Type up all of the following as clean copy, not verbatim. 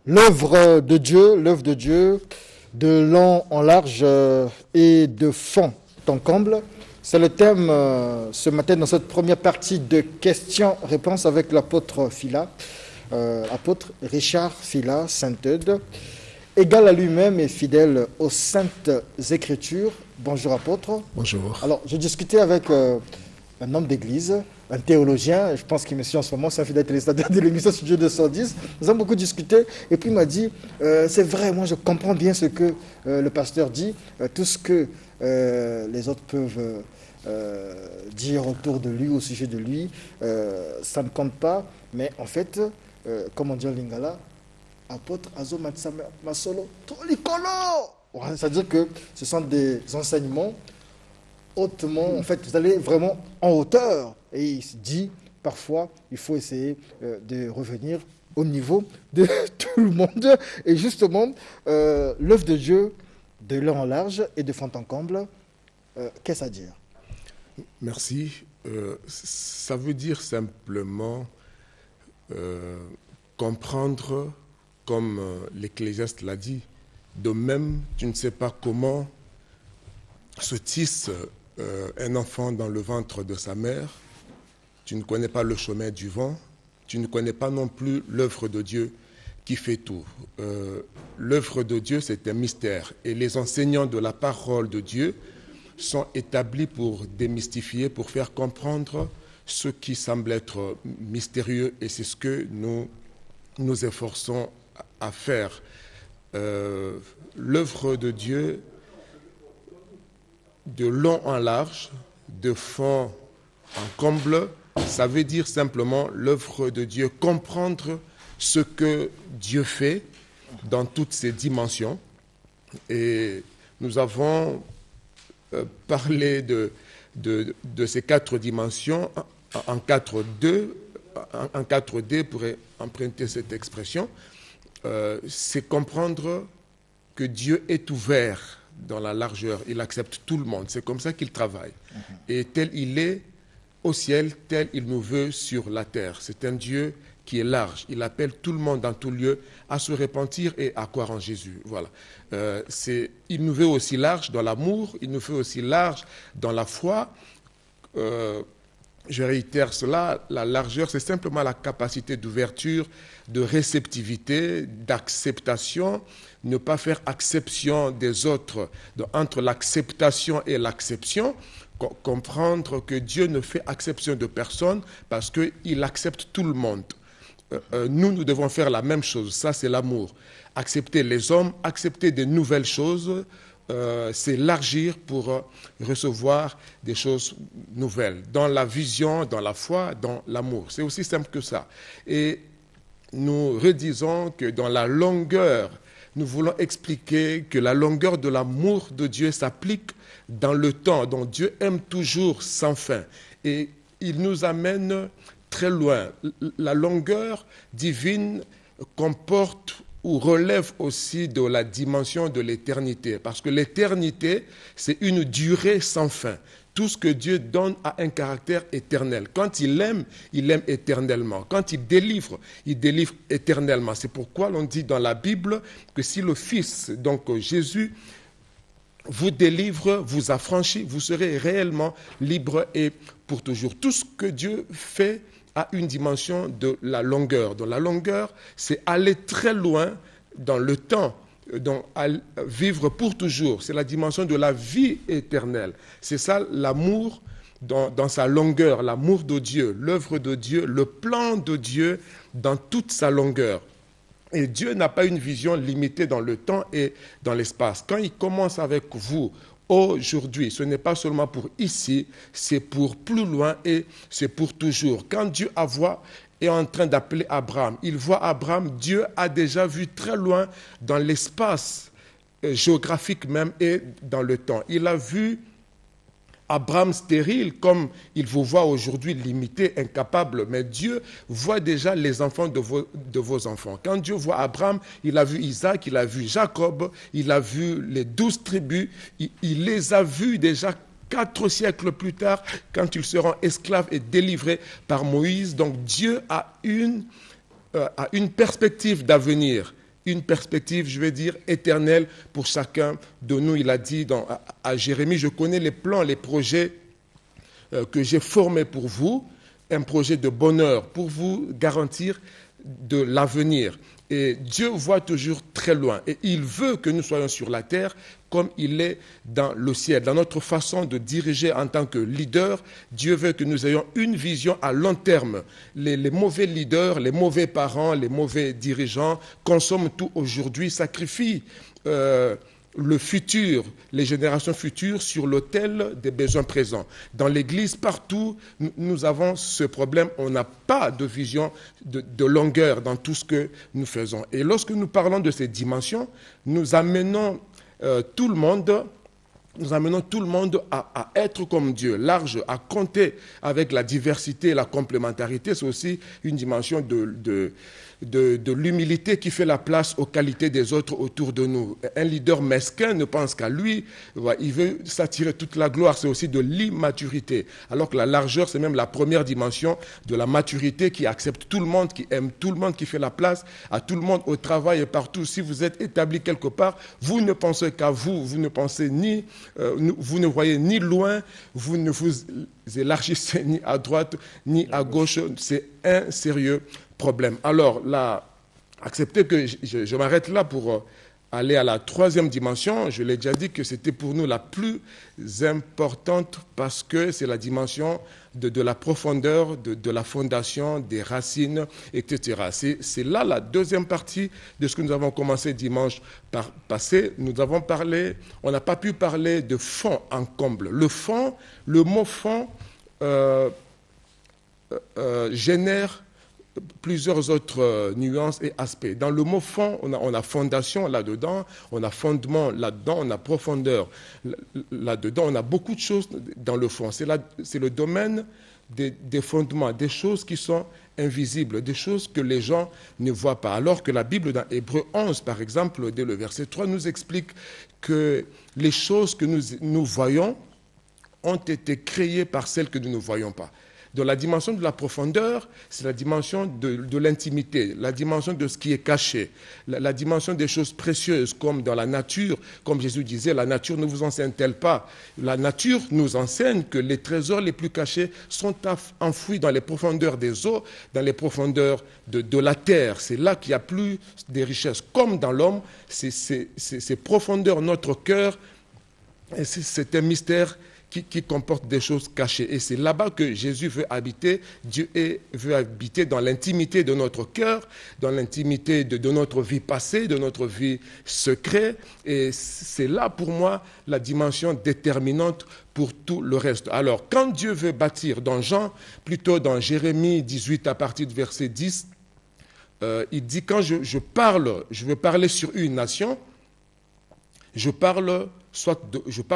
l'œuvre de Dieu, de long en large et de fond en comble. C'est le thème ce matin dans cette première partie de questions-réponses avec l'apôtre Phila, apôtre Richard Phila, Sainte-Eude, égal à lui-même et fidèle aux saintes écritures. Bonjour apôtre. Bonjour. Alors, j'ai discuté avec un homme d'église, un théologien, je pense qu'il me suit en ce moment, c'est un fidèle téléspectateur de l'émission Studio 210. Nous avons beaucoup discuté et puis il m'a dit, c'est vrai, moi je comprends bien ce que le pasteur dit, tout ce que les autres peuvent dire autour de lui, au sujet de lui, ça ne compte pas, mais en fait, comme on dit en lingala, apôtre Azo Matsame Masolo, Tolikolo. C'est-à-dire que ce sont des enseignements hautement, en fait, vous allez vraiment en hauteur. Et il se dit, parfois, il faut essayer de revenir au niveau de tout le monde. Et justement, l'œuvre de Dieu, de long en large et de fond en comble, qu'est-ce à dire? Merci. Ça veut dire simplement comprendre, comme l'Ecclésiaste l'a dit, de même, tu ne sais pas comment se tisse un enfant dans le ventre de sa mère, tu ne connais pas le chemin du vent, tu ne connais pas non plus l'œuvre de Dieu qui fait tout. L'œuvre de Dieu, c'est un mystère. Et les enseignants de la parole de Dieu sont établis pour démystifier, pour faire comprendre ce qui semble être mystérieux. Et c'est ce que nous nous efforçons à faire. L'œuvre de Dieu, de long en large, de fond en comble, ça veut dire simplement l'œuvre de Dieu, comprendre ce que Dieu fait dans toutes ses dimensions. Et nous avons parlé de ces quatre dimensions en 4D, en 4D pour emprunter cette expression. C'est comprendre que Dieu est ouvert dans la largeur, il accepte tout le monde, c'est comme ça qu'il travaille. Et tel il est au ciel, tel il nous veut sur la terre. C'est un Dieu qui est large, il appelle tout le monde dans tout lieu à se repentir et à croire en Jésus. Voilà. Il nous veut aussi large dans l'amour, il nous veut aussi large dans la foi. Je réitère cela, la largeur, c'est simplement la capacité d'ouverture, de réceptivité, d'acceptation, ne pas faire exception des autres. Donc, entre l'acceptation et l'acception, comprendre que Dieu ne fait exception de personne parce qu'il accepte tout le monde. Nous devons faire la même chose, ça c'est l'amour. Accepter les hommes, accepter de nouvelles choses, s'élargir pour recevoir des choses nouvelles, dans la vision, dans la foi, dans l'amour. C'est aussi simple que ça. Et nous redisons que dans la longueur, nous voulons expliquer que la longueur de l'amour de Dieu s'applique dans le temps, dont Dieu aime toujours sans fin. Et il nous amène très loin. La longueur divine comporte ou relève aussi de la dimension de l'éternité. Parce que l'éternité, c'est une durée sans fin. Tout ce que Dieu donne a un caractère éternel. Quand il aime éternellement. Quand il délivre éternellement. C'est pourquoi l'on dit dans la Bible que si le Fils, donc Jésus, vous délivre, vous affranchit, vous serez réellement libre et pour toujours. Tout ce que Dieu fait a une dimension de la longueur. Donc la longueur, c'est aller très loin dans le temps, donc vivre pour toujours. C'est la dimension de la vie éternelle. C'est ça l'amour dans sa longueur, l'amour de Dieu, l'œuvre de Dieu, le plan de Dieu dans toute sa longueur. Et Dieu n'a pas une vision limitée dans le temps et dans l'espace. Quand il commence avec vous, aujourd'hui, ce n'est pas seulement pour ici, c'est pour plus loin et c'est pour toujours. Quand Dieu est en train d'appeler Abraham, il voit Abraham, Dieu a déjà vu très loin dans l'espace géographique même et dans le temps. Il a vu Abraham stérile, comme il vous voit aujourd'hui limité, incapable, mais Dieu voit déjà les enfants de vos enfants. Quand Dieu voit Abraham, il a vu Isaac, il a vu Jacob, il a vu les 12 tribus, il les a vus déjà 4 siècles plus tard, quand ils seront esclaves et délivrés par Moïse. Donc Dieu a une perspective d'avenir une perspective, je vais dire, éternelle pour chacun de nous. Il a dit à Jérémie, je connais les plans, les projets que j'ai formés pour vous, un projet de bonheur, pour vous garantir de l'avenir. Et Dieu voit toujours très loin. Et il veut que nous soyons sur la terre comme il est dans le ciel. Dans notre façon de diriger en tant que leader, Dieu veut que nous ayons une vision à long terme. Les mauvais leaders, les mauvais parents, les mauvais dirigeants consomment tout aujourd'hui, sacrifient le futur, les générations futures sur l'autel des besoins présents. Dans l'Église, partout, nous avons ce problème. On n'a pas de vision de longueur dans tout ce que nous faisons. Et lorsque nous parlons de ces dimensions, nous amenons tout le monde à être comme Dieu, large, à compter avec la diversité et la complémentarité. C'est aussi une dimension de l'humilité qui fait la place aux qualités des autres autour de nous. Un leader mesquin ne pense qu'à lui, il veut s'attirer toute la gloire, c'est aussi de l'immaturité. Alors que la largeur, c'est même la première dimension de la maturité qui accepte tout le monde, qui aime tout le monde, qui fait la place à tout le monde au travail et partout. Si vous êtes établi quelque part, vous ne pensez qu'à vous, vous ne pensez ni, vous ne voyez ni loin, vous ne vous élargissez ni à droite ni à gauche, c'est un sérieux problème. Alors là, acceptez que je m'arrête là pour aller à la troisième dimension. Je l'ai déjà dit que c'était pour nous la plus importante parce que c'est la dimension de la profondeur, de la fondation, des racines, etc. C'est là la deuxième partie de ce que nous avons commencé dimanche passé. Nous avons parlé, on n'a pas pu parler de fond en comble. Le fond, le mot fond génère plusieurs autres nuances et aspects. Dans le mot fond, on a fondation là-dedans, on a fondement là-dedans, on a profondeur là-dedans, on a beaucoup de choses dans le fond. C'est le domaine des fondements, des choses qui sont invisibles, des choses que les gens ne voient pas. Alors que la Bible, dans Hébreux 11, par exemple, dès le verset 3, nous explique que les choses que nous voyons ont été créées par celles que nous ne voyons pas. Dans la dimension de la profondeur, c'est la dimension de l'intimité, la dimension de ce qui est caché, la dimension des choses précieuses, comme dans la nature, comme Jésus disait, la nature ne vous enseigne-t-elle pas? La nature nous enseigne que les trésors les plus cachés sont enfouis dans les profondeurs des eaux, dans les profondeurs de la terre. C'est là qu'il y a plus de richesses. Comme dans l'homme, ces profondeurs, notre cœur, c'est un mystère qui comporte des choses cachées. Et c'est là-bas que Jésus veut habiter. Dieu veut habiter dans l'intimité de notre cœur, dans l'intimité de notre vie passée, de notre vie secrète. Et c'est là, pour moi, la dimension déterminante pour tout le reste. Alors, quand Dieu veut bâtir, dans Jean, plutôt dans Jérémie 18, à partir du verset 10, il dit, quand je veux parler sur une nation, je parle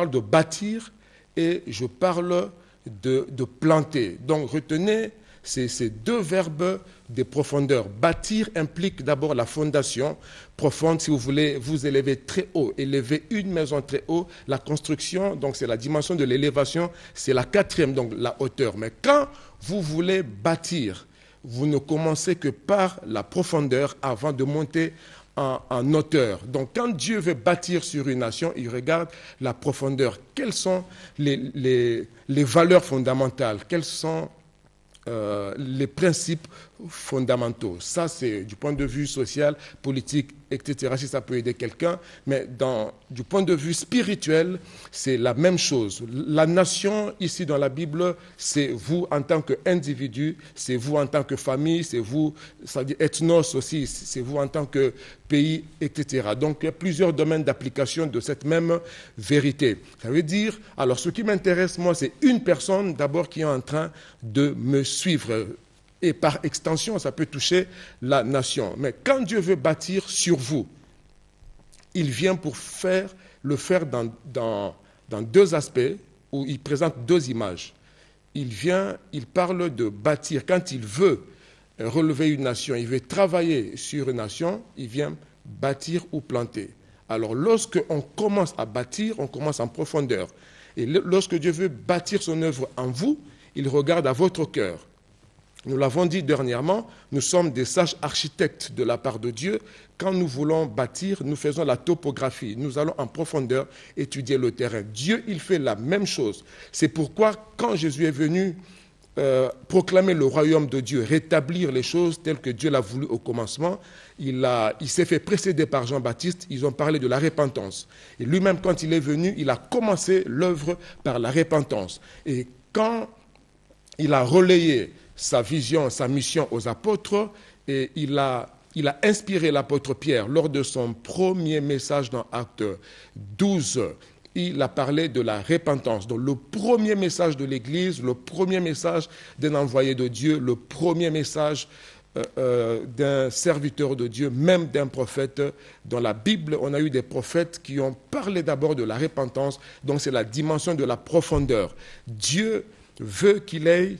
de bâtir, et je parle de planter. Donc retenez ces deux verbes de profondeur. Bâtir implique d'abord la fondation profonde, si vous voulez vous élever très haut, élever une maison très haut. La construction, donc c'est la dimension de l'élévation, c'est la quatrième, donc la hauteur. Mais quand vous voulez bâtir, vous ne commencez que par la profondeur avant de monter en hauteur. Donc, quand Dieu veut bâtir sur une nation, il regarde la profondeur. Quelles sont les valeurs fondamentales? Quels sont les principes fondamentaux? Ça, c'est du point de vue social, politique, etc., si ça peut aider quelqu'un. Mais du point de vue spirituel, c'est la même chose. La nation, ici dans la Bible, c'est vous en tant qu'individu, c'est vous en tant que famille, c'est vous, ça dit ethnos aussi, c'est vous en tant que pays, etc. Donc, il y a plusieurs domaines d'application de cette même vérité. Ça veut dire, alors ce qui m'intéresse, moi, c'est une personne d'abord qui est en train de me suivre. Et par extension, ça peut toucher la nation. Mais quand Dieu veut bâtir sur vous, il vient pour le faire dans deux aspects, où il présente deux images. Il parle de bâtir. Quand il veut relever une nation, il veut travailler sur une nation, il vient bâtir ou planter. Alors, lorsqu'on commence à bâtir, on commence en profondeur. Et lorsque Dieu veut bâtir son œuvre en vous, il regarde à votre cœur. Nous l'avons dit dernièrement, nous sommes des sages architectes de la part de Dieu. Quand nous voulons bâtir, nous faisons la topographie. Nous allons en profondeur étudier le terrain. Dieu, il fait la même chose. C'est pourquoi, quand Jésus est venu proclamer le royaume de Dieu, rétablir les choses telles que Dieu l'a voulu au commencement, il s'est fait précéder par Jean-Baptiste. Ils ont parlé de la repentance. Et lui-même, quand il est venu, il a commencé l'œuvre par la repentance. Et quand il a relayé sa vision, sa mission aux apôtres, et il a inspiré l'apôtre Pierre lors de son premier message dans Actes 12. Il a parlé de la repentance. Donc le premier message de l'Église, le premier message d'un envoyé de Dieu, le premier message d'un serviteur de Dieu, même d'un prophète. Dans la Bible, on a eu des prophètes qui ont parlé d'abord de la repentance. Donc c'est la dimension de la profondeur. Dieu veut qu'il ait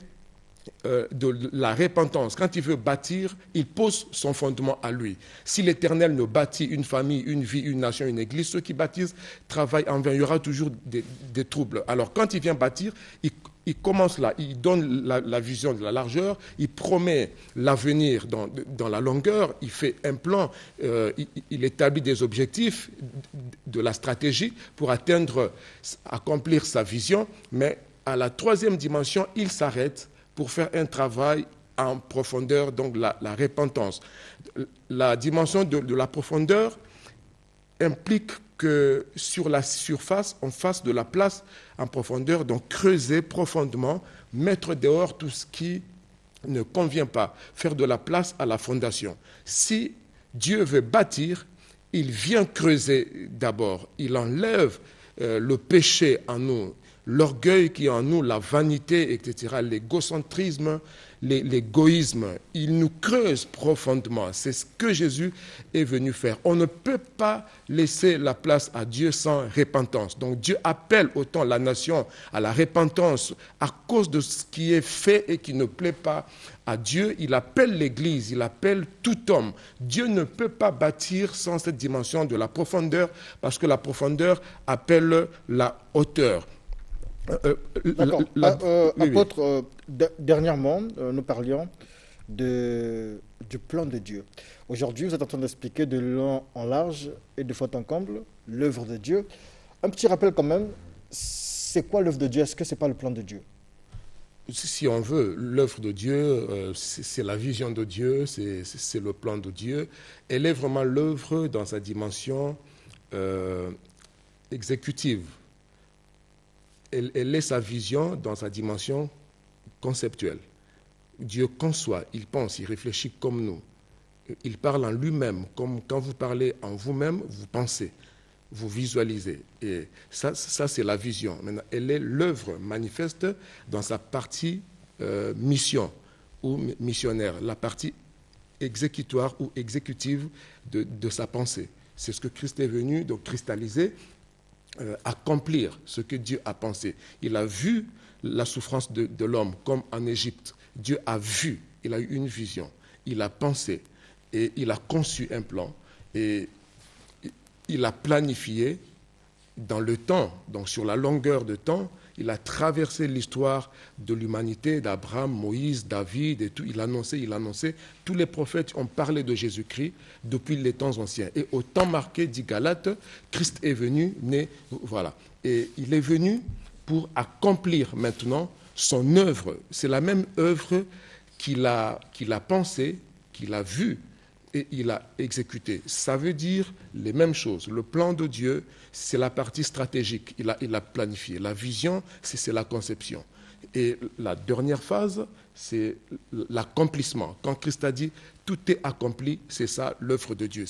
de la repentance. Quand il veut bâtir, il pose son fondement à lui. Si l'Éternel ne bâtit une famille, une vie, une nation, une église, ceux qui bâtissent travaillent en vain. Il y aura toujours des troubles. Alors quand il vient bâtir, il commence là, il donne la vision de la largeur, il promet l'avenir dans la longueur, il fait un plan, il établit des objectifs, de la stratégie pour accomplir sa vision, mais à la troisième dimension, il s'arrête pour faire un travail en profondeur, donc la repentance. La dimension de la profondeur implique que sur la surface, on fasse de la place en profondeur, donc creuser profondément, mettre dehors tout ce qui ne convient pas, faire de la place à la fondation. Si Dieu veut bâtir, il vient creuser d'abord, il enlève le péché en nous, l'orgueil qui est en nous, la vanité, etc., l'égocentrisme, l'égoïsme, il nous creuse profondément. C'est ce que Jésus est venu faire. On ne peut pas laisser la place à Dieu sans repentance. Donc Dieu appelle autant la nation à la repentance à cause de ce qui est fait et qui ne plaît pas à Dieu. Il appelle l'Église, il appelle tout homme. Dieu ne peut pas bâtir sans cette dimension de la profondeur, parce que la profondeur appelle la hauteur. D'accord. Apôtre, dernièrement, nous parlions du plan de Dieu. Aujourd'hui, vous êtes en train d'expliquer de long en large et de fond en comble l'œuvre de Dieu. Un petit rappel quand même, c'est quoi l'œuvre de Dieu? Est-ce que ce n'est pas le plan de Dieu? Si on veut, l'œuvre de Dieu, c'est la vision de Dieu, c'est le plan de Dieu. Elle est vraiment l'œuvre dans sa dimension exécutive. Elle est sa vision dans sa dimension conceptuelle. Dieu conçoit, il pense, il réfléchit comme nous. Il parle en lui-même, comme quand vous parlez en vous-même, vous pensez, vous visualisez. Et ça c'est la vision. Maintenant, elle est l'œuvre manifeste dans sa partie mission ou missionnaire, la partie exécutoire ou exécutive de sa pensée. C'est ce que Christ est venu donc cristalliser, accomplir ce que Dieu a pensé. Il a vu la souffrance de l'homme comme en Égypte. Dieu a vu, il a eu une vision, il a pensé et il a conçu un plan et il a planifié dans le temps, donc sur la longueur de temps. Il a traversé l'histoire de l'humanité, d'Abraham, Moïse, David et tout. Il annonçait. Tous les prophètes ont parlé de Jésus-Christ depuis les temps anciens. Et au temps marqué, dit Galates, Christ est venu, né, voilà. Et il est venu pour accomplir maintenant son œuvre. C'est la même œuvre qu'il a pensée, qu'il a vue et il a exécuté. Ça veut dire les mêmes choses. Le plan de Dieu, c'est la partie stratégique. Il a planifié. La vision, c'est la conception. Et la dernière phase, c'est l'accomplissement. Quand Christ a dit « tout est accompli », c'est ça l'œuvre de Dieu.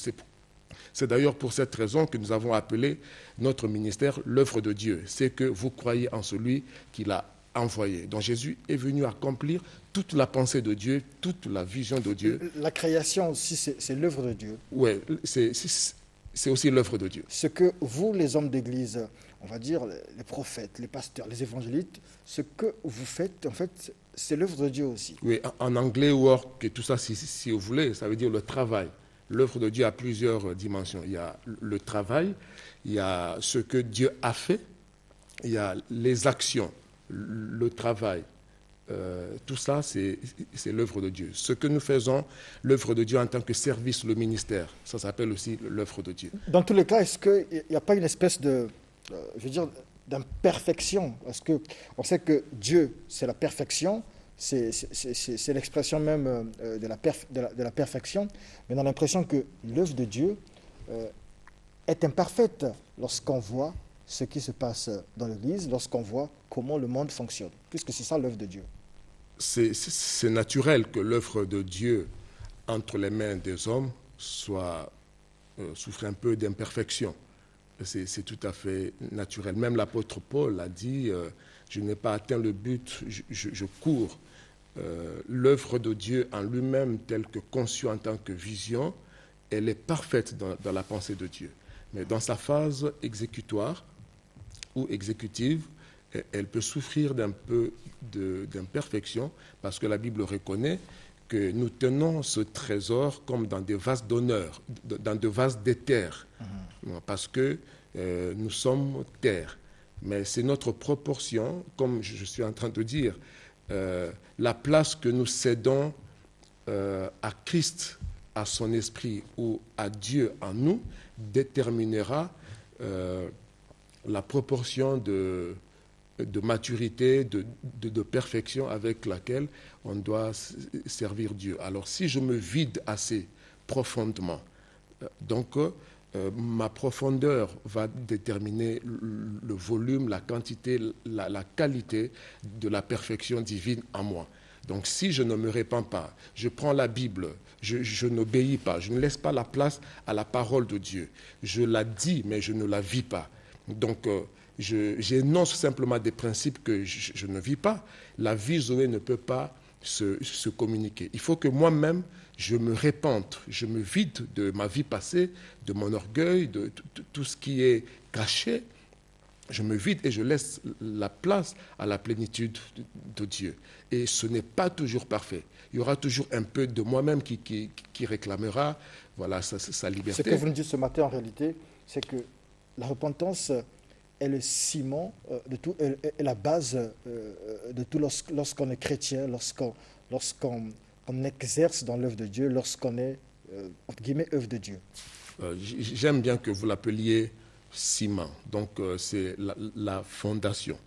C'est d'ailleurs pour cette raison que nous avons appelé notre ministère l'œuvre de Dieu. C'est que vous croyez en celui qu'il a envoyé. Donc Jésus est venu accomplir toute la pensée de Dieu, toute la vision de Dieu. La création aussi, c'est l'œuvre de Dieu. Oui, c'est aussi l'œuvre de Dieu. Ce que vous, les hommes d'église, on va dire les prophètes, les pasteurs, les évangélistes, ce que vous faites, en fait, c'est l'œuvre de Dieu aussi. Oui, en anglais, work, et tout ça, si vous voulez, ça veut dire le travail. L'œuvre de Dieu a plusieurs dimensions. Il y a le travail, il y a ce que Dieu a fait, il y a les actions, le travail, tout ça, c'est l'œuvre de Dieu. Ce que nous faisons, l'œuvre de Dieu en tant que service, le ministère, ça s'appelle aussi l'œuvre de Dieu. Dans tous les cas, est-ce qu'il n'y a pas une espèce de, je veux dire, d'imperfection? Parce qu'on sait que Dieu, c'est la perfection, c'est l'expression même de la perfection, mais on a l'impression que l'œuvre de Dieu est imparfaite lorsqu'on voit ce qui se passe dans l'Église, lorsqu'on voit comment le monde fonctionne, puisque c'est ça l'œuvre de Dieu. C'est naturel que l'œuvre de Dieu entre les mains des hommes souffre un peu d'imperfection. C'est tout à fait naturel. Même l'apôtre Paul a dit, je n'ai pas atteint le but, je cours. L'œuvre de Dieu en lui-même, telle que conçue en tant que vision, elle est parfaite dans la pensée de Dieu. Mais dans sa phase exécutoire ou exécutive, elle peut souffrir d'un peu d'imperfection, parce que la Bible reconnaît que nous tenons ce trésor comme dans des vases d'honneur, dans des vases d'éther, parce que nous sommes terre. Mais c'est notre proportion, comme je suis en train de dire, la place que nous cédons à Christ, à son esprit ou à Dieu en nous, déterminera la proportion de maturité, de perfection avec laquelle on doit servir Dieu. Alors si je me vide assez profondément, donc ma profondeur va déterminer le volume, la quantité, la qualité de la perfection divine en moi. Donc si je ne me répands pas, je prends la Bible, je n'obéis pas, je ne laisse pas la place à la parole de Dieu. Je la dis, mais je ne la vis pas. Donc j'énonce simplement des principes que je ne vis pas. La vie Zoé ne peut pas se communiquer. Il faut que moi-même, je me répande, je me vide de ma vie passée, de mon orgueil, de tout ce qui est caché. Je me vide et je laisse la place à la plénitude de Dieu. Et ce n'est pas toujours parfait. Il y aura toujours un peu de moi-même qui réclamera voilà, sa liberté. Ce que vous nous dites ce matin, en réalité, c'est que la repentance est le ciment de tout, est la base de tout lorsqu'on est chrétien, lorsqu'on exerce dans l'œuvre de Dieu, lorsqu'on est, entre guillemets, œuvre de Dieu. J'aime bien que vous l'appeliez ciment. Donc, c'est la fondation.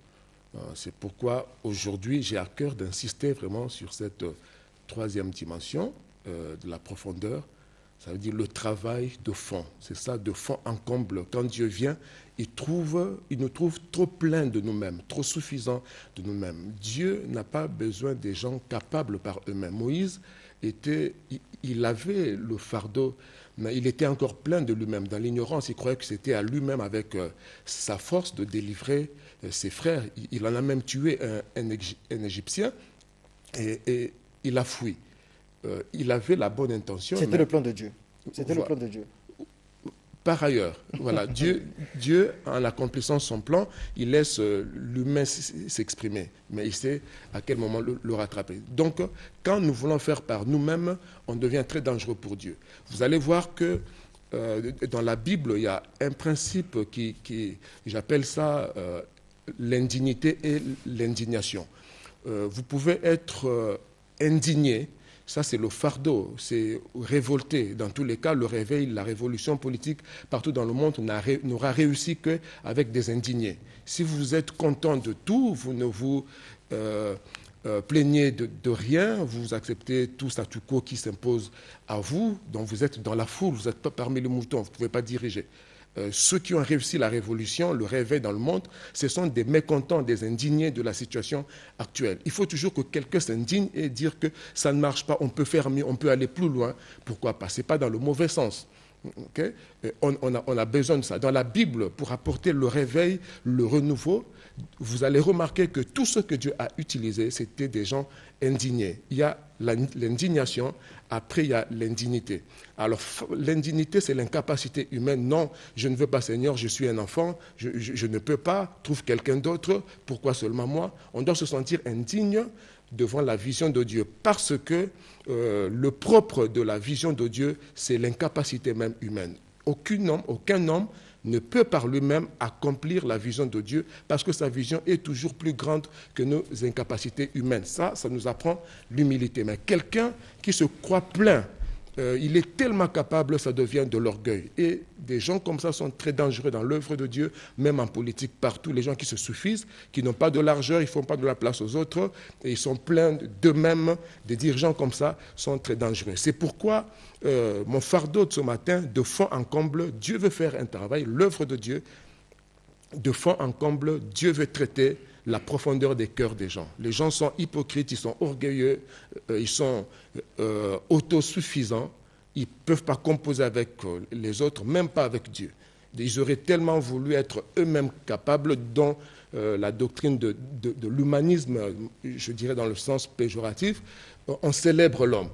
C'est pourquoi aujourd'hui, j'ai à cœur d'insister vraiment sur cette troisième dimension de la profondeur. Ça veut dire le travail de fond. C'est ça, de fond en comble. Quand Dieu vient, il nous trouve trop pleins de nous-mêmes, trop suffisants de nous-mêmes. Dieu n'a pas besoin des gens capables par eux-mêmes. Moïse il avait le fardeau, mais il était encore plein de lui-même. Dans l'ignorance, il croyait que c'était à lui-même, avec sa force, de délivrer ses frères. Il en a même tué un Égyptien et il a fui. Il avait la bonne intention. C'était le plan de Dieu. C'était le plan de Dieu. Par ailleurs, voilà, Dieu, en accomplissant son plan, il laisse l'humain s'exprimer, mais il sait à quel moment le rattraper. Donc, quand nous voulons faire par nous-mêmes, on devient très dangereux pour Dieu. Vous allez voir que dans la Bible, il y a un principe qui j'appelle ça l'indignité et l'indignation. Vous pouvez être indigné. Ça, c'est le fardeau, c'est révolté. Dans tous les cas, le réveil, la révolution politique partout dans le monde n'aura réussi qu'avec des indignés. Si vous êtes content de tout, vous ne vous plaignez de rien, vous acceptez tout statu quo qui s'impose à vous, donc vous êtes dans la foule, vous n'êtes pas parmi les moutons, vous ne pouvez pas diriger. Ceux qui ont réussi la révolution, le réveil dans le monde, ce sont des mécontents, des indignés de la situation actuelle. Il faut toujours que quelqu'un s'indigne et dire que ça ne marche pas, on peut faire mieux, on peut aller plus loin. Pourquoi pas? Ce n'est pas dans le mauvais sens. Okay? On a besoin de ça. Dans la Bible, pour apporter le réveil, le renouveau, vous allez remarquer que tout ce que Dieu a utilisé, c'était des gens indignés. Il y a l'indignation, après il y a l'indignité. Alors l'indignité, c'est l'incapacité humaine. Non, je ne veux pas, Seigneur, je suis un enfant, je ne peux pas, trouve quelqu'un d'autre, pourquoi seulement moi? On doit se sentir indigne devant la vision de Dieu, parce que le propre de la vision de Dieu, c'est l'incapacité même humaine. Aucun homme ne peut par lui-même accomplir la vision de Dieu parce que sa vision est toujours plus grande que nos incapacités humaines. Ça nous apprend l'humilité. Mais quelqu'un qui se croit plein, il est tellement capable, ça devient de l'orgueil. Et des gens comme ça sont très dangereux dans l'œuvre de Dieu, même en politique, partout. Les gens qui se suffisent, qui n'ont pas de largeur, ils ne font pas de la place aux autres, et ils sont pleins d'eux-mêmes. Des dirigeants comme ça sont très dangereux. C'est pourquoi mon fardeau de ce matin, de fond en comble, Dieu veut faire un travail, l'œuvre de Dieu, de fond en comble, Dieu veut traiter la profondeur des cœurs des gens. Les gens sont hypocrites, ils sont orgueilleux, ils sont autosuffisants, ils ne peuvent pas composer avec les autres, même pas avec Dieu. Ils auraient tellement voulu être eux-mêmes capables, dont la doctrine de l'humanisme, je dirais dans le sens péjoratif, on célèbre l'homme.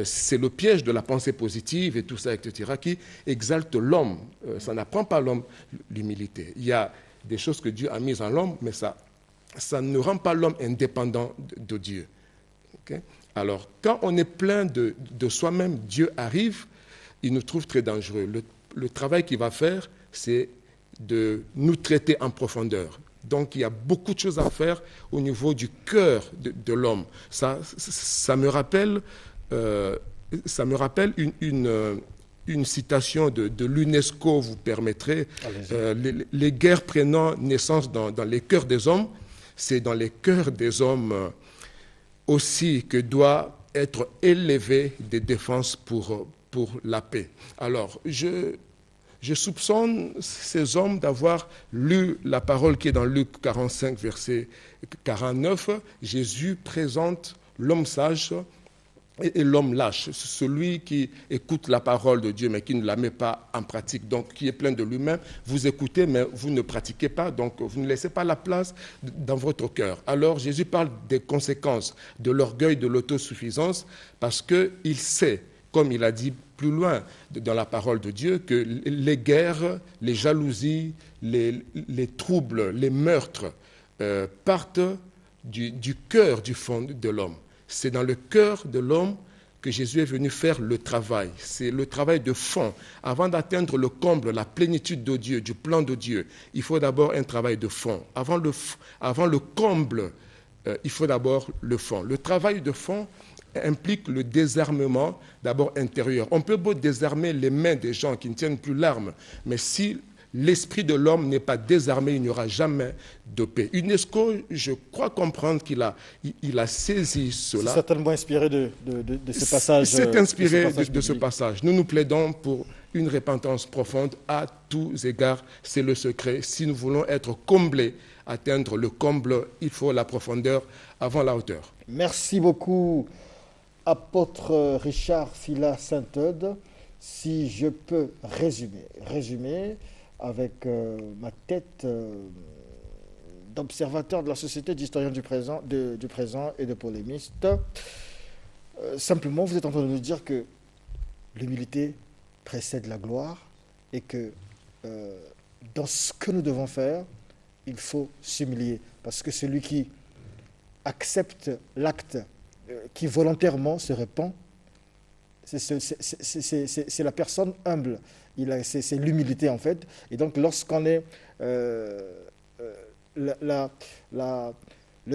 C'est le piège de la pensée positive et tout ça, etc., qui exalte l'homme. Ça n'apprend pas à l'homme l'humilité. Il y a des choses que Dieu a mises en l'homme, mais ça ne rend pas l'homme indépendant de Dieu. Okay? Alors, quand on est plein de soi-même, Dieu arrive, il nous trouve très dangereux. Le travail qu'il va faire, c'est de nous traiter en profondeur. Donc, il y a beaucoup de choses à faire au niveau du cœur de l'homme. Ça me rappelle une citation de l'UNESCO, vous permettrez. Les guerres prenant naissance dans les cœurs des hommes, c'est dans les cœurs des hommes aussi que doit être élevée des défenses pour la paix. Alors, je soupçonne ces hommes d'avoir lu la parole qui est dans Luc 45, verset 49. Jésus présente l'homme sage et l'homme lâche, celui qui écoute la parole de Dieu mais qui ne la met pas en pratique, donc qui est plein de lui-même. Vous écoutez mais vous ne pratiquez pas, donc vous ne laissez pas la place dans votre cœur. Alors Jésus parle des conséquences de l'orgueil, de l'autosuffisance, parce qu'il sait, comme il a dit plus loin dans la parole de Dieu, que les guerres, les jalousies, les troubles, les meurtres partent du cœur, du fond de l'homme. C'est dans le cœur de l'homme que Jésus est venu faire le travail. C'est le travail de fond. Avant d'atteindre le comble, la plénitude de Dieu, du plan de Dieu, il faut d'abord un travail de fond. Avant le comble, il faut d'abord le fond. Le travail de fond implique le désarmement, d'abord intérieur. On peut beau désarmer les mains des gens qui ne tiennent plus l'arme, mais si l'esprit de l'homme n'est pas désarmé, il n'y aura jamais de paix. UNESCO, je crois comprendre qu'il a saisi cela. C'est certainement inspiré de ce passage. C'est inspiré de ce passage. Nous nous plaidons pour une repentance profonde à tous égards. C'est le secret. Si nous voulons être comblés, atteindre le comble, il faut la profondeur avant la hauteur. Merci beaucoup, apôtre Richard Silas Saint-Eudes. Si je peux résumer avec ma tête d'observateur de la société, d'historien du présent et de polémiste. Simplement, vous êtes en train de nous dire que l'humilité précède la gloire et que dans ce que nous devons faire, il faut s'humilier. Parce que celui qui accepte l'acte, qui volontairement se répand, c'est la personne humble. C'est l'humilité en fait. Et donc lorsqu'on est le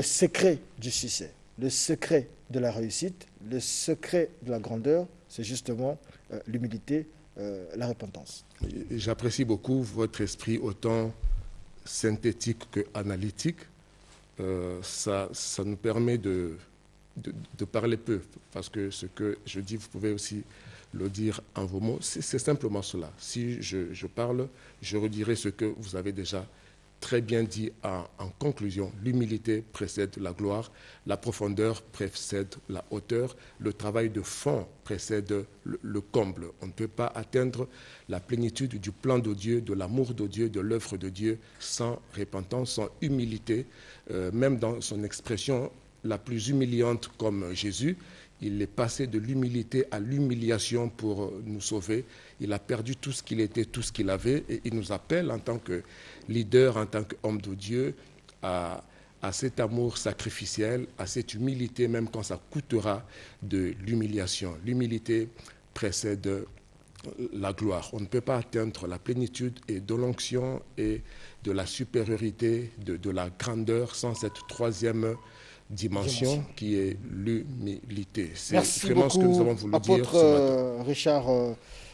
secret du succès, le secret de la réussite, le secret de la grandeur, c'est justement l'humilité, la repentance. J'apprécie beaucoup votre esprit autant synthétique qu'analytique. Ça nous permet de parler peu, parce que ce que je dis, vous pouvez aussi le dire en vos mots. C'est simplement cela. Si je parle, je redirai ce que vous avez déjà très bien dit en conclusion. L'humilité précède la gloire, la profondeur précède la hauteur, le travail de fond précède le comble. On ne peut pas atteindre la plénitude du plan de Dieu, de l'amour de Dieu, de l'œuvre de Dieu sans repentance, sans humilité. Même dans son expression la plus humiliante comme Jésus, il est passé de l'humilité à l'humiliation pour nous sauver. Il a perdu tout ce qu'il était, tout ce qu'il avait, et il nous appelle en tant que leader, en tant qu'homme de Dieu, à cet amour sacrificiel, à cette humilité, même quand ça coûtera de l'humiliation. L'humilité précède la gloire. On ne peut pas atteindre la plénitude et de l'onction et de la supériorité, de la grandeur sans cette troisième dimension qui est l'humilité. C'est vraiment ce que nous avons voulu dire ce matin. Richard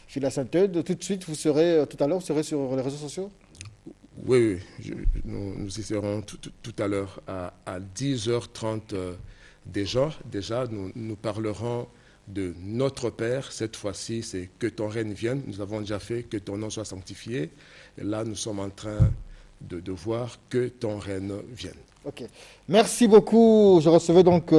Fila Saint-Eudes, tout de suite, tout à l'heure, vous serez sur les réseaux sociaux? Oui, nous y serons tout à l'heure à 10h30 déjà. Nous parlerons de notre Père. Cette fois-ci, c'est que ton règne vienne. Nous avons déjà fait que ton nom soit sanctifié. Et là, nous sommes en train de voir que ton règne vienne. Ok. Merci beaucoup. Je recevais donc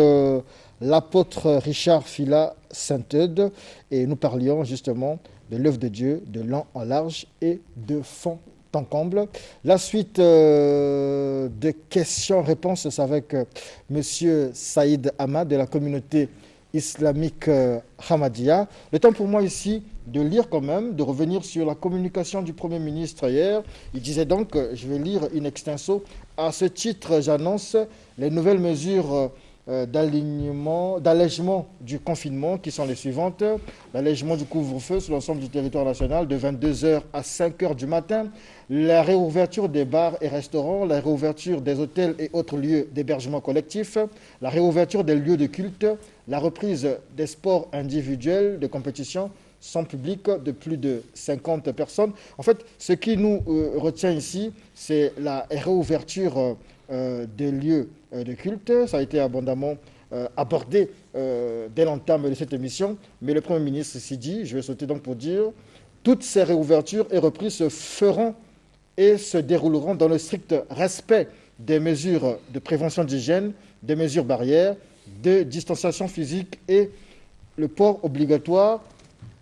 l'apôtre Richard Fila Saint-Eudes et nous parlions justement de l'œuvre de Dieu, de long en large et de fond en comble. La suite de questions-réponses, c'est avec M. Saïd Ahmad de la communauté islamique Ahmadiyya. Le temps pour moi ici de lire quand même, de revenir sur la communication du Premier ministre hier. Il disait donc, je vais lire in extenso, à ce titre, j'annonce les nouvelles mesures d'allègement du confinement qui sont les suivantes. L'allègement du couvre-feu sur l'ensemble du territoire national de 22h à 5h du matin, la réouverture des bars et restaurants, la réouverture des hôtels et autres lieux d'hébergement collectif, la réouverture des lieux de culte, la reprise des sports individuels de compétition sans public de plus de 50 personnes. En fait, ce qui nous retient ici, c'est la réouverture des lieux de culte. Ça a été abondamment abordé dès l'entame de cette émission. Mais le Premier ministre s'y dit, je vais sauter donc pour dire, toutes ces réouvertures et reprises se feront et se dérouleront dans le strict respect des mesures de prévention d'hygiène, des mesures barrières, de distanciation physique et le port obligatoire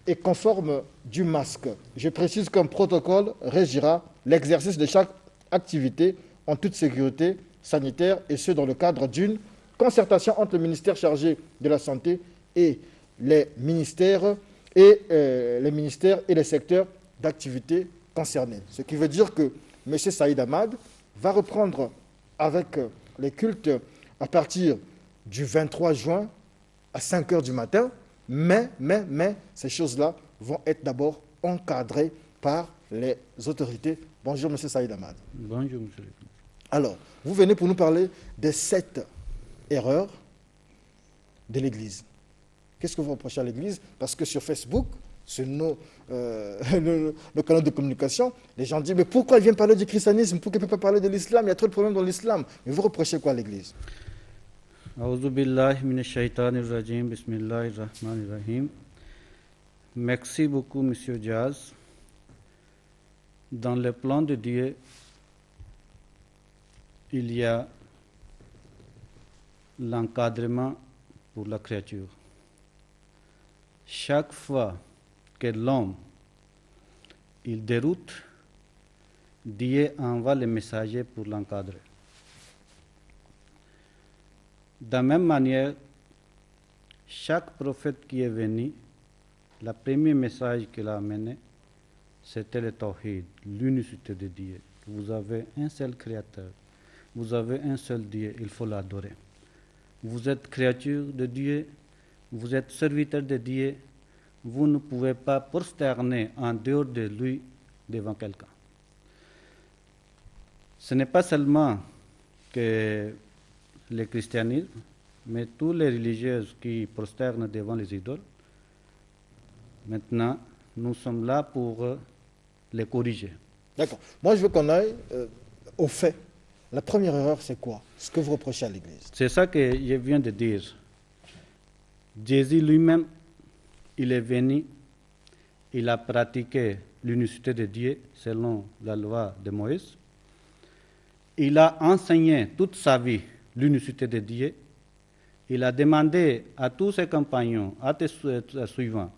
et conforme du masque. Je précise qu'un protocole régira l'exercice de chaque activité en toute sécurité sanitaire et ce dans le cadre d'une concertation entre le ministère chargé de la Santé et les ministères et les secteurs d'activité concernés. Ce qui veut dire que M. Saïd Ahmad va reprendre avec les cultes à partir du 23 juin à 5h du matin, mais ces choses-là vont être d'abord encadrées par les autorités. Bonjour, M. Saïd Ahmad. Bonjour, M. Alors, vous venez pour nous parler des 7 erreurs de l'Église. Qu'est-ce que vous reprochez à l'Église? Parce que sur Facebook, sur nos canaux de communication, les gens disent « Mais pourquoi il vient parler du christianisme? Pourquoi il ne peut pas parler de l'islam? Il y a trop de problèmes dans l'islam. » Mais vous reprochez quoi à l'Église? Merci beaucoup, M. Diaz. Dans le plan de Dieu, il y a l'encadrement pour la créature. Chaque fois que l'homme il déroute, Dieu envoie les messagers pour l'encadrer. De la même manière, chaque prophète qui est venu, le premier message qu'il a amené, c'était le Tawhid, l'unicité de Dieu. Vous avez un seul Créateur, vous avez un seul Dieu, il faut l'adorer. Vous êtes créature de Dieu, vous êtes serviteur de Dieu, vous ne pouvez pas prosterner en dehors de lui devant quelqu'un. Ce n'est pas seulement que le christianisme, mais tous les religieuses qui prosternent devant les idoles, maintenant, nous sommes là pour les corriger. D'accord. Moi, je veux qu'on aille au fait. La première erreur, c'est quoi? Ce que vous reprochez à l'Église. C'est ça que je viens de dire. Jésus lui-même, il est venu, il a pratiqué l'unicité de Dieu selon la loi de Moïse. Il a enseigné toute sa vie l'unicité de Dieu. Il a demandé à tous ses compagnons, à ses suivants,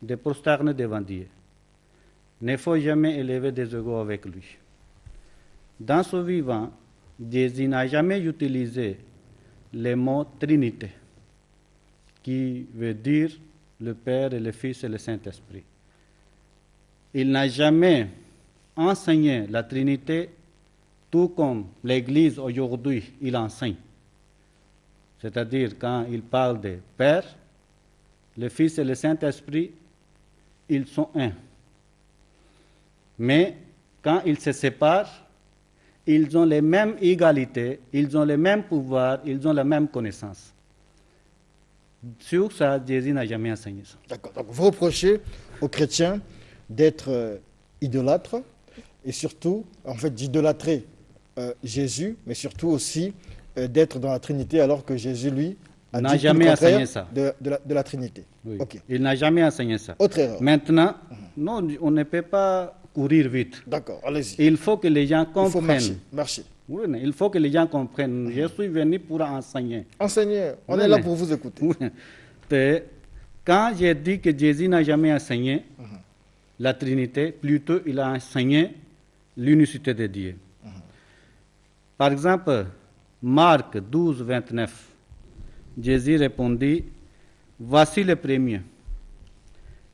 de prosterner devant Dieu. Il ne faut jamais élever des égos avec lui. Dans son vivant, Jésus n'a jamais utilisé le mot Trinité, qui veut dire le Père et le Fils et le Saint-Esprit. Il n'a jamais enseigné la Trinité tout comme l'Église aujourd'hui, il enseigne. C'est-à-dire quand il parle de Père, le Fils et le Saint-Esprit, ils sont un. Mais quand ils se séparent, ils ont les mêmes égalités, ils ont les mêmes pouvoirs, ils ont la même connaissance. Sur ça, Jésus n'a jamais enseigné ça. D'accord. Donc, vous reprochez aux chrétiens d'être idolâtres et surtout, en fait, d'idolâtrer Jésus, mais surtout aussi d'être dans la Trinité, alors que Jésus, lui, n'a dit jamais le contraire enseigné ça. de la Trinité. Oui. Ok. Il n'a jamais enseigné ça. Autre erreur. Maintenant, non, on ne peut pas courir vite. D'accord, allez-y. Il faut que les gens Il faut comprennent. marcher. Oui, mais il faut que les gens comprennent. Je suis venu pour enseigner. Enseignez, on Oui, est là mais- pour vous écouter. Oui. Quand j'ai dit que Jésus n'a jamais enseigné la Trinité, plutôt il a enseigné l'unicité de Dieu. Par exemple, Marc 12, 29, Jésus répondit, voici le premier.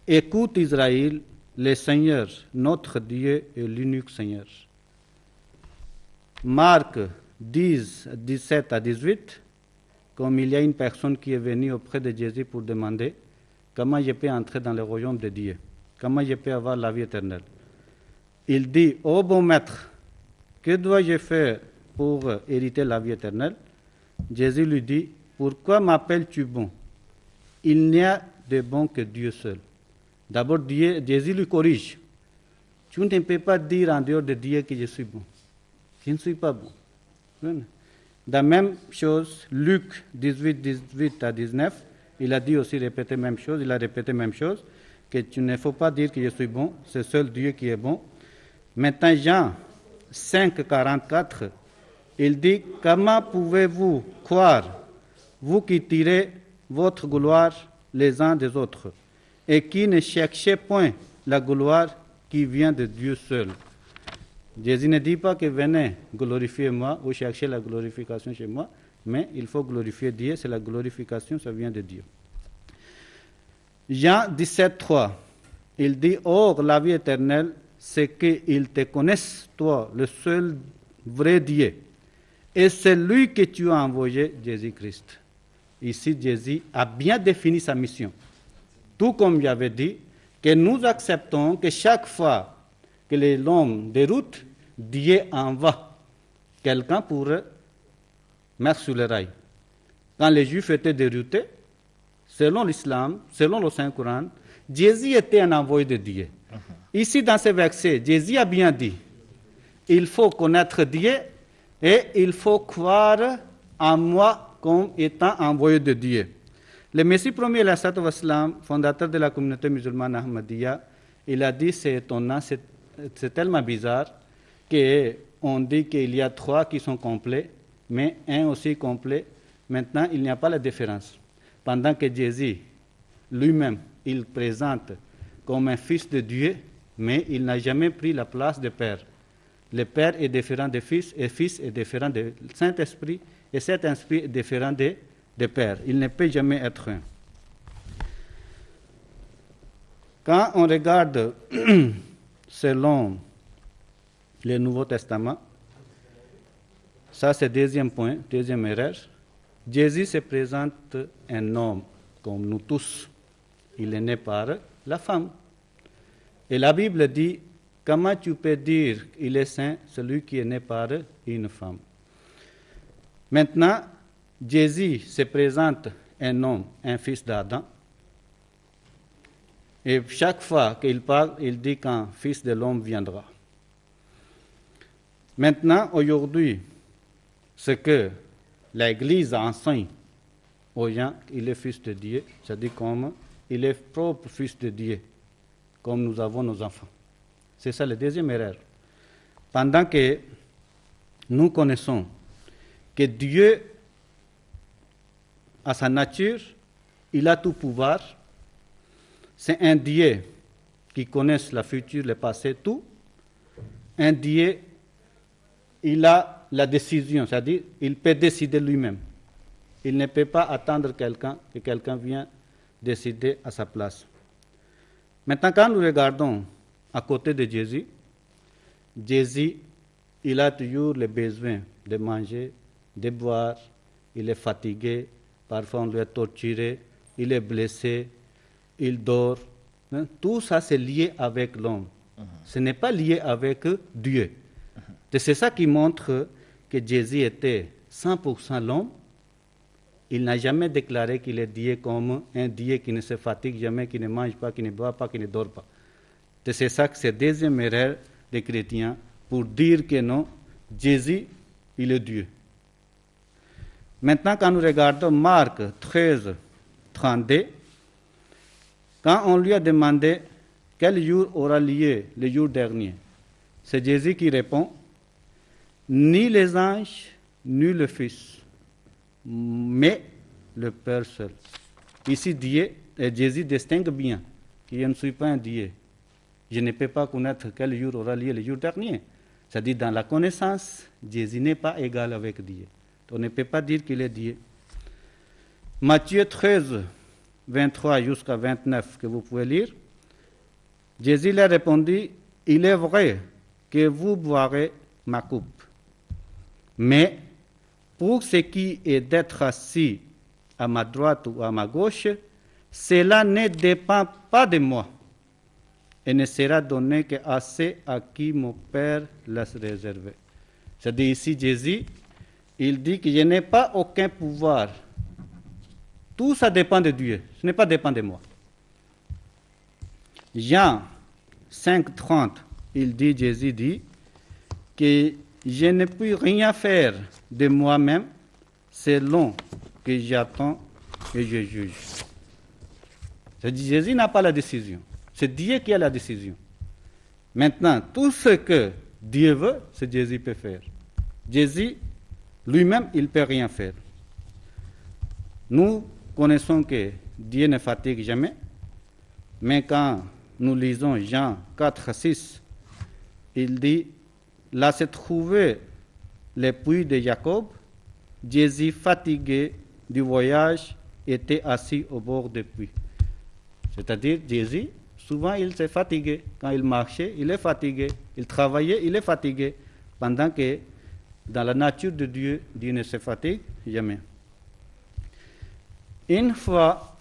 Écoute Israël, le Seigneur, notre Dieu est l'unique Seigneur. Marc 10, 17 à 18, comme il y a une personne qui est venue auprès de Jésus pour demander comment je peux entrer dans le royaume de Dieu, comment je peux avoir la vie éternelle. Il dit, ô bon maître, que dois-je faire pour hériter la vie éternelle? Jésus lui dit, pourquoi m'appelles-tu bon? Il n'y a de bon que Dieu seul. D'abord, Jésus lui corrige. Tu ne peux pas dire en dehors de Dieu que je suis bon. Je ne suis pas bon. La même chose, Luc 18, 18 à 19, il a dit aussi répété même chose, il a répété même chose, que tu ne faut pas dire que je suis bon, c'est seul Dieu qui est bon. Maintenant, Jean 5, 44, il dit, comment pouvez-vous croire, vous qui tirez votre gloire les uns des autres, et qui ne cherchez point la gloire qui vient de Dieu seul. Jésus ne dit pas que venez glorifier moi ou chercher la glorification chez moi, mais il faut glorifier Dieu, c'est la glorification, ça vient de Dieu. Jean 17, 3, il dit, or la vie éternelle, c'est qu'ils te connaissent, toi, le seul vrai Dieu, et c'est lui que tu as envoyé, Jésus-Christ. Ici, Jésus a bien défini sa mission. Tout comme j'avais dit, que nous acceptons que chaque fois que l'homme déroute, Dieu envoie quelqu'un pour mettre sur le rail. Quand les Juifs étaient déroutés, selon l'islam, selon le Saint-Coran, Jésus était un envoyé de Dieu. Ici, dans ce verset, Jésus a bien dit, il faut connaître Dieu et il faut croire en moi comme étant envoyé de Dieu. Le Messie premier, fondateur de la communauté musulmane Ahmadiyya, il a dit, c'est étonnant, c'est tellement bizarre qu'on dit qu'il y a 3 qui sont complets, mais un aussi complet. Maintenant, il n'y a pas la différence. Pendant que Jésus, lui-même, il présente comme un fils de Dieu, mais il n'a jamais pris la place de Père. Le Père est différent de Fils, et Fils est différent de Saint-Esprit, et cet Esprit est différent de Père. Il ne peut jamais être un. Quand on regarde selon le Nouveau Testament, ça c'est deuxième point, deuxième erreur, Jésus se présente un homme comme nous tous. Il est né par la femme. Et la Bible dit, comment tu peux dire qu'il est saint, celui qui est né par une femme? Maintenant, Jésus se présente un homme, un fils d'Adam. Et chaque fois qu'il parle, il dit qu'un fils de l'homme viendra. Maintenant, aujourd'hui, ce que l'Église enseigne aux gens, il est fils de Dieu, c'est-à-dire comme il est propre fils de Dieu, comme nous avons nos enfants. C'est ça la deuxième erreur. Pendant que nous connaissons que Dieu, à sa nature, il a tout pouvoir, c'est un Dieu qui connaît le futur, le passé, tout. Un Dieu, il a la décision, c'est-à-dire il peut décider lui-même. Il ne peut pas attendre que quelqu'un vienne décider à sa place. Maintenant, quand nous regardons à côté de Jésus, Jésus, il a toujours le besoin de manger, de boire, il est fatigué, parfois on lui a torturé, il est blessé, il dort, Tout ça, c'est lié avec l'homme. Ce n'est pas lié avec Dieu. Et c'est ça qui montre que Jésus était 100% l'homme. Il n'a jamais déclaré qu'il est Dieu comme un Dieu qui ne se fatigue jamais, qui ne mange pas, qui ne boit pas, qui ne dort pas. Et c'est ça que c'est la deuxième erreur des chrétiens pour dire que non, Jésus, il est Dieu. Maintenant, quand nous regardons Marc 13, 32, quand on lui a demandé quel jour aura lieu le jour dernier, c'est Jésus qui répond, ni les anges, ni le Fils, mais le Père seul. Ici, Jésus distingue bien que je ne suis pas un Dieu. Je ne peux pas connaître quel jour aura lieu le jour dernier. C'est-à-dire, dans la connaissance, Jésus n'est pas égal avec Dieu. On ne peut pas dire qu'il est Dieu. Matthieu 13, 23 jusqu'à 29, que vous pouvez lire. Jésus leur répondit, il est vrai que vous boirez ma coupe, mais pour ce qui est d'être assis à ma droite ou à ma gauche, cela ne dépend pas de moi et ne sera donné qu'à ceux à qui mon Père laisse réserver. C'est-à-dire ici, Jésus, il dit que je n'ai pas aucun pouvoir. Tout ça dépend de Dieu, ce n'est pas dépend de moi. Jean 5, 30, Jésus dit que je ne puis rien faire de moi-même selon que j'attends et je juge. C'est-à-dire Jésus n'a pas la décision, c'est Dieu qui a la décision. Maintenant, tout ce que Dieu veut, c'est Jésus peut faire. Jésus, lui-même, il ne peut rien faire. Nous connaissons que Dieu ne fatigue jamais, mais quand nous lisons Jean 4, 6, il dit, là se trouvait le puits de Jacob, Jésus, fatigué du voyage, était assis au bord du puits. C'est-à-dire, Jésus, souvent, il s'est fatigué. Quand il marchait, il est fatigué. Il travaillait, il est fatigué. Pendant que dans la nature de Dieu, Dieu ne se fatigue jamais. Une fois,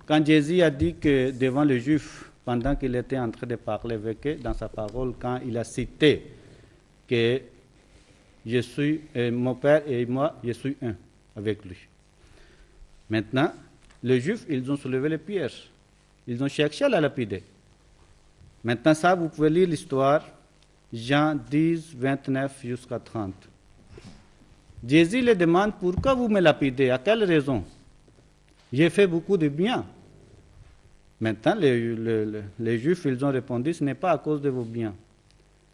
quand Jésus a dit que devant les Juifs, pendant qu'il était en train de parler avec eux, dans sa parole, quand il a cité que je suis, mon Père et moi, je suis un avec lui. Maintenant, les Juifs, ils ont soulevé les pierres. Ils ont cherché à la lapider. Maintenant, ça, vous pouvez lire l'histoire, Jean 10, 29 jusqu'à 30. Jésus les demande, pourquoi vous me lapidez? À quelle raison? J'ai fait beaucoup de bien. Maintenant, les Juifs, ils ont répondu, ce n'est pas à cause de vos biens,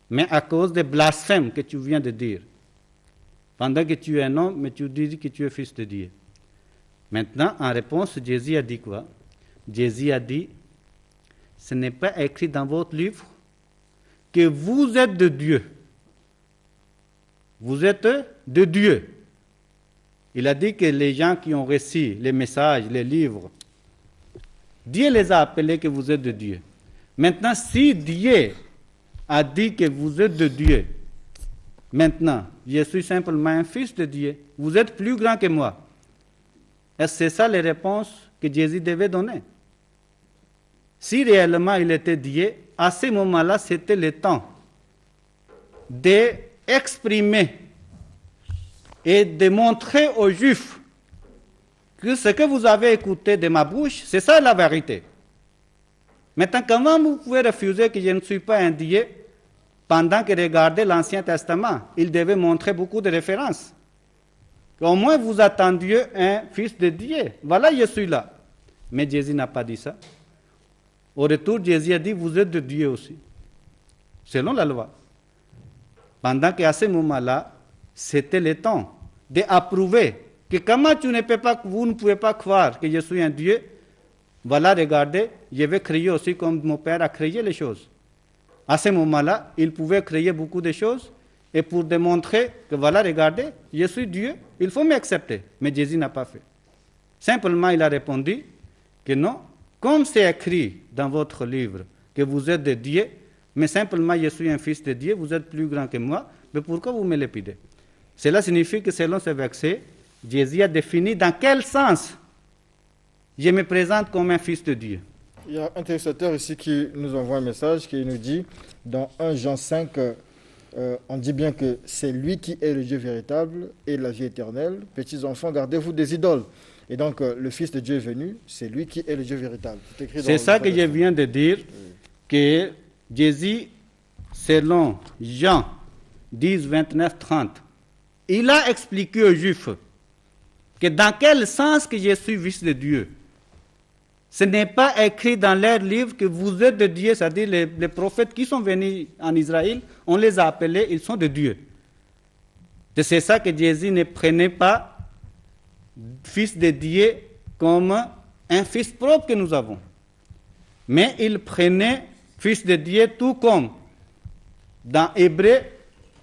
mais à cause des blasphèmes que tu viens de dire. Pendant que tu es un homme, mais tu dis que tu es fils de Dieu. Maintenant, en réponse, Jésus a dit quoi? Jésus a dit, ce n'est pas écrit dans votre livre que vous êtes de Dieu. Vous êtes de Dieu. Il a dit que les gens qui ont reçu les messages, les livres, Dieu les a appelés que vous êtes de Dieu. Maintenant, si Dieu a dit que vous êtes de Dieu, maintenant, je suis simplement un fils de Dieu, vous êtes plus grand que moi. Et c'est ça les réponses que Jésus devait donner. Si réellement il était Dieu, à ce moment-là, c'était le temps d'exprimer et de montrer aux Juifs que ce que vous avez écouté de ma bouche, c'est ça la vérité. Maintenant, comment vous pouvez refuser que je ne suis pas un Dieu pendant que regardez l'Ancien Testament, il devait montrer beaucoup de références. Au moins, vous attendiez un fils de Dieu. Voilà, je suis là. Mais Jésus n'a pas dit ça. Au retour, Jésus a dit, vous êtes de Dieu aussi, selon la loi. Pendant qu'à ce moment-là, c'était le temps d'approuver que comment vous ne pouvez pas croire que je suis un Dieu. Voilà, regardez, je vais créer aussi comme mon Père a créé les choses. À ce moment-là, il pouvait créer beaucoup de choses. Et pour démontrer que voilà, regardez, je suis Dieu, il faut m'accepter. Mais Jésus n'a pas fait. Simplement, il a répondu que non, comme c'est écrit dans votre livre que vous êtes de Dieu, mais simplement je suis un fils de Dieu, vous êtes plus grand que moi, mais pourquoi vous me lépidez? Cela signifie que selon ce verset, Jésus a défini dans quel sens je me présente comme un fils de Dieu. Il y a un téléspectateur ici qui nous envoie un message qui nous dit, dans 1 Jean 5, on dit bien que c'est lui qui est le Dieu véritable et la vie éternelle. Petits enfants, gardez-vous des idoles. Et donc, le Fils de Dieu est venu, c'est lui qui est le Dieu véritable. C'est ça que je viens de dire, que Jésus, selon Jean 10, 29, 30, il a expliqué aux Juifs que dans quel sens que je suis Fils de Dieu. Ce n'est pas écrit dans leur livre que vous êtes de Dieu, c'est-à-dire les prophètes qui sont venus en Israël, on les a appelés, ils sont de Dieu. C'est ça que Jésus ne prenait pas Fils de Dieu comme un fils propre que nous avons. Mais il prenait Fils de Dieu tout comme dans Hébreu,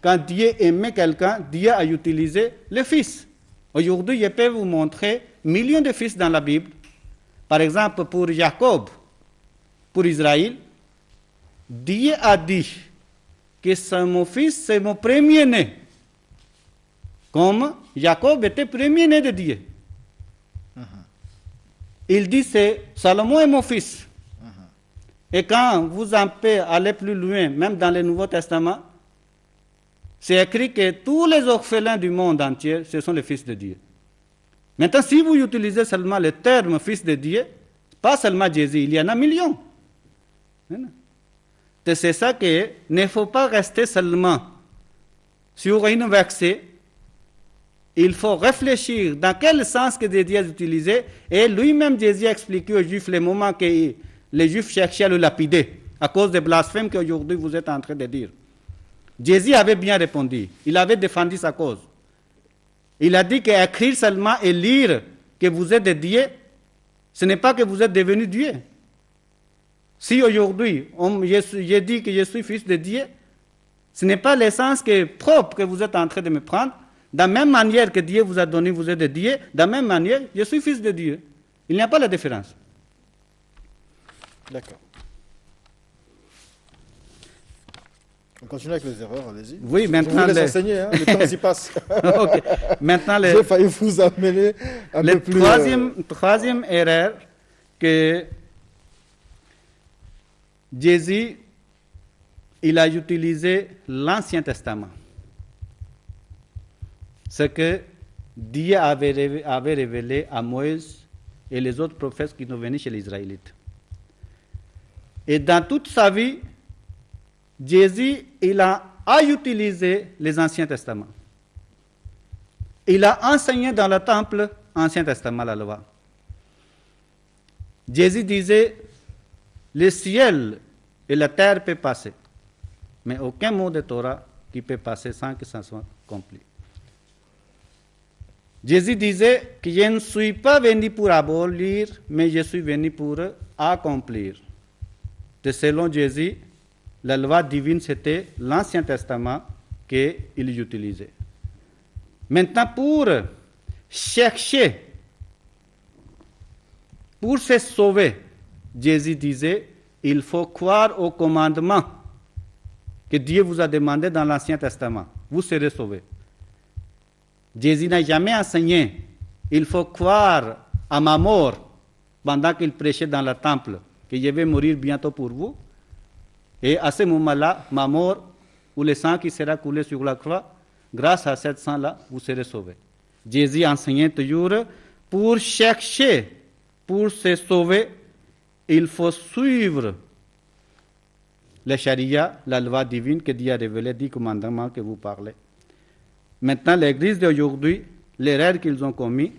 quand Dieu aimait quelqu'un, Dieu a utilisé le Fils. Aujourd'hui, je peux vous montrer millions de fils dans la Bible. Par exemple, pour Jacob, pour Israël, Dieu a dit que c'est mon fils, c'est mon premier-né. Comme Jacob était premier-né de Dieu. Il dit c'est Salomon est mon fils. Et quand vous en pouvez aller plus loin, même dans le Nouveau Testament, c'est écrit que tous les orphelins du monde entier, ce sont les fils de Dieu. Maintenant, si vous utilisez seulement le terme fils de Dieu, pas seulement Jésus, il y en a millions. C'est ça qu'il ne faut pas rester seulement sur une versée. Il faut réfléchir dans quel sens que Dieu a utilisé. Et lui-même, Jésus a expliqué aux Juifs le moment que les Juifs cherchaient à le lapider à cause des blasphèmes qu'aujourd'hui vous êtes en train de dire. Jésus avait bien répondu. Il avait défendu sa cause. Il a dit qu'écrire seulement et lire que vous êtes de Dieu, ce n'est pas que vous êtes devenu Dieu. Si aujourd'hui, je dis que je suis fils de Dieu, ce n'est pas l'essence propre que vous êtes en train de me prendre. De la même manière que Dieu vous a donné, vous êtes de Dieu, de la même manière, je suis fils de Dieu. Il n'y a pas de différence. D'accord. On continue avec les erreurs, allez-y. Oui, maintenant... Vous les enseigner, hein, le temps s'y passe. Okay. Maintenant, j'ai failli vous amener un peu plus... Troisième erreur que Jésus, il a utilisé l'Ancien Testament. Ce que Dieu avait révélé à Moïse et les autres prophètes qui sont venus chez les Israélites. Et dans toute sa vie, Jésus, il a utilisé les Anciens Testaments. Il a enseigné dans le temple Ancien Testament la loi. Jésus disait, le ciel et la terre peuvent passer, mais aucun mot de Torah qui peut passer sans que ça soit accompli. Jésus disait que je ne suis pas venu pour abolir, mais je suis venu pour accomplir. Et selon Jésus, la loi divine, c'était l'Ancien Testament qu'il utilisait. Maintenant, pour chercher, pour se sauver, Jésus disait, il faut croire au commandement que Dieu vous a demandé dans l'Ancien Testament. Vous serez sauvés. Jésus n'a jamais enseigné, il faut croire à ma mort pendant qu'il prêchait dans le temple, que je vais mourir bientôt pour vous. Et à ce moment-là, ma mort, ou le sang qui sera coulé sur la croix, grâce à ce sang-là, vous serez sauvés. Jésus enseignait toujours, pour chercher, pour se sauver, il faut suivre la charia, la loi divine que Dieu a révélée, 10 commandements que vous parlez. Maintenant, l'Église d'aujourd'hui, l'erreur qu'ils ont commis,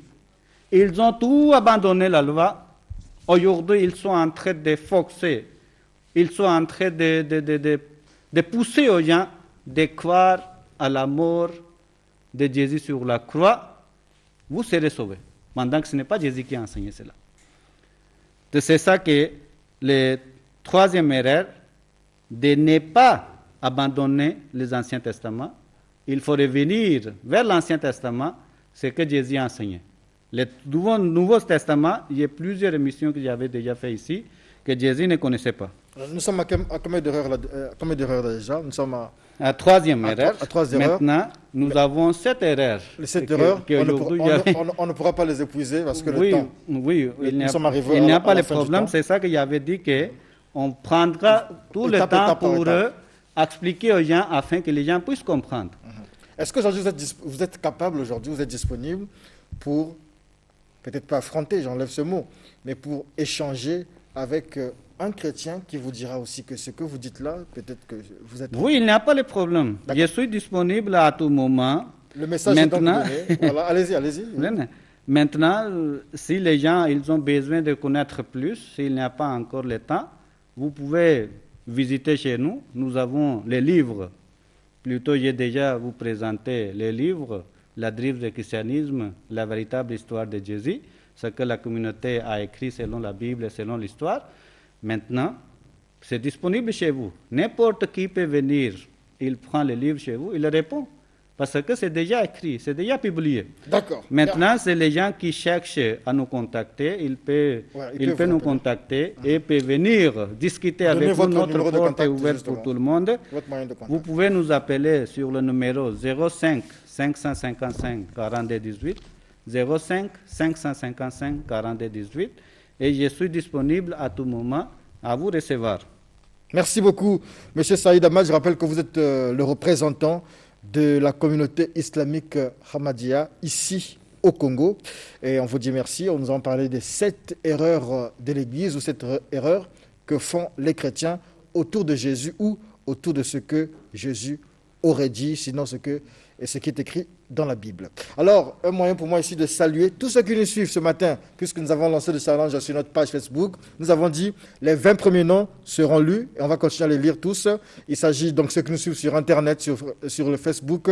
ils ont tout abandonné la loi. Aujourd'hui, ils sont en train de forcer, ils sont en train de pousser aux gens de croire à la mort de Jésus sur la croix. Vous serez sauvés, pendant que ce n'est pas Jésus qui a enseigné cela. C'est ça que la troisième erreur, de ne pas abandonner les Anciens Testaments. Il faut revenir vers l'Ancien Testament, ce que Jésus a enseigné. Le Nouveau Testament, il y a plusieurs émissions que j'avais déjà faites ici, que Jésus ne connaissait pas. Nous sommes à combien d'erreurs déjà? Nous sommes À troisième erreur. à trois erreurs. Maintenant, nous avons 7 erreurs. Les 7 erreurs, qu'aujourd'hui, on ne pourra pas les épuiser parce que oui, le temps. oui, il n'y sommes arrivés a à pas la de fin du problème. temps. C'est ça que j'avais dit qu'on prendra tout le Étape, temps étape par pour étape. expliquer aux gens afin que les gens puissent comprendre. Est-ce qu'aujourd'hui vous êtes capable, aujourd'hui, vous êtes disponible pour, peut-être pas affronter, j'enlève ce mot, mais pour échanger avec un chrétien qui vous dira aussi que ce que vous dites là, peut-être que vous êtes... Oui, il n'y a pas de problème. Je suis disponible à tout moment. Le message Maintenant, est donc donné. Voilà, allez-y. Maintenant, si les gens ils ont besoin de connaître plus, s'il n'y a pas encore le temps, vous pouvez visiter chez nous. Nous avons les livres. Plutôt, j'ai déjà vous présenté les livres, La dérive du christianisme, la véritable histoire de Jésus, ce que la communauté a écrit selon la Bible et selon l'histoire. Maintenant, c'est disponible chez vous. N'importe qui peut venir. Il prend le livre chez vous, il répond. Parce que c'est déjà écrit, c'est déjà publié. D'accord. Maintenant, c'est les gens qui cherchent à nous contacter. Ils peuvent nous contacter et peuvent venir discuter avec nous. Notre porte est ouverte pour tout le monde. Vous pouvez nous appeler sur le numéro 05 555 42 18, 05 555 42 18, et je suis disponible à tout moment à vous recevoir. Merci beaucoup, M. Saïd Ahmad. Je rappelle que vous êtes le représentant de la communauté islamique Ahmadiyya ici au Congo. Et on vous dit merci. On nous a parlé des 7 erreurs de l'Église ou 7 erreurs que font les chrétiens autour de Jésus ou autour de ce que Jésus aurait dit, sinon ce qui est écrit dans la Bible. Alors, un moyen pour moi ici de saluer tous ceux qui nous suivent ce matin, puisque nous avons lancé le challenge sur notre page Facebook. Nous avons dit les 20 premiers noms seront lus et on va continuer à les lire tous. Il s'agit donc de ceux qui nous suivent sur Internet, sur le Facebook,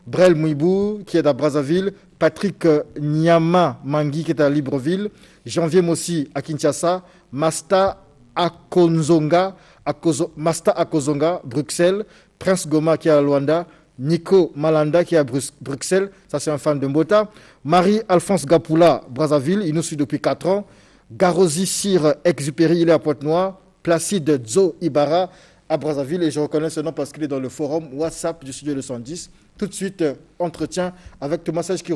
Brel Mouibou qui est à Brazzaville, Patrick Nyama Mangui qui est à Libreville, Janvier Mossi à Kinshasa, Masta Akozonga, Bruxelles, Prince Goma qui est à Luanda, Nico Malanda qui est à Bruxelles, ça c'est un fan de Mbota, Marie-Alphonse Gapoula, Brazzaville, il nous suit depuis 4 ans, Garosi Sir Exupéry, il est à Pointe-Noire, Placide Dzo Ibarra à Brazzaville, et je reconnais ce nom parce qu'il est dans le forum WhatsApp du studio 210. Tout de suite, entretien avec Thomas Sage qui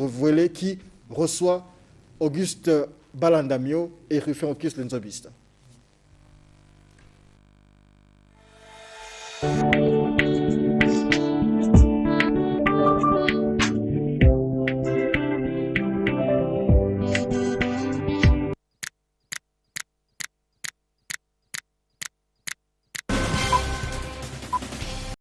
reçoit Auguste Balandamio et Rufin Okis Lenzobiste.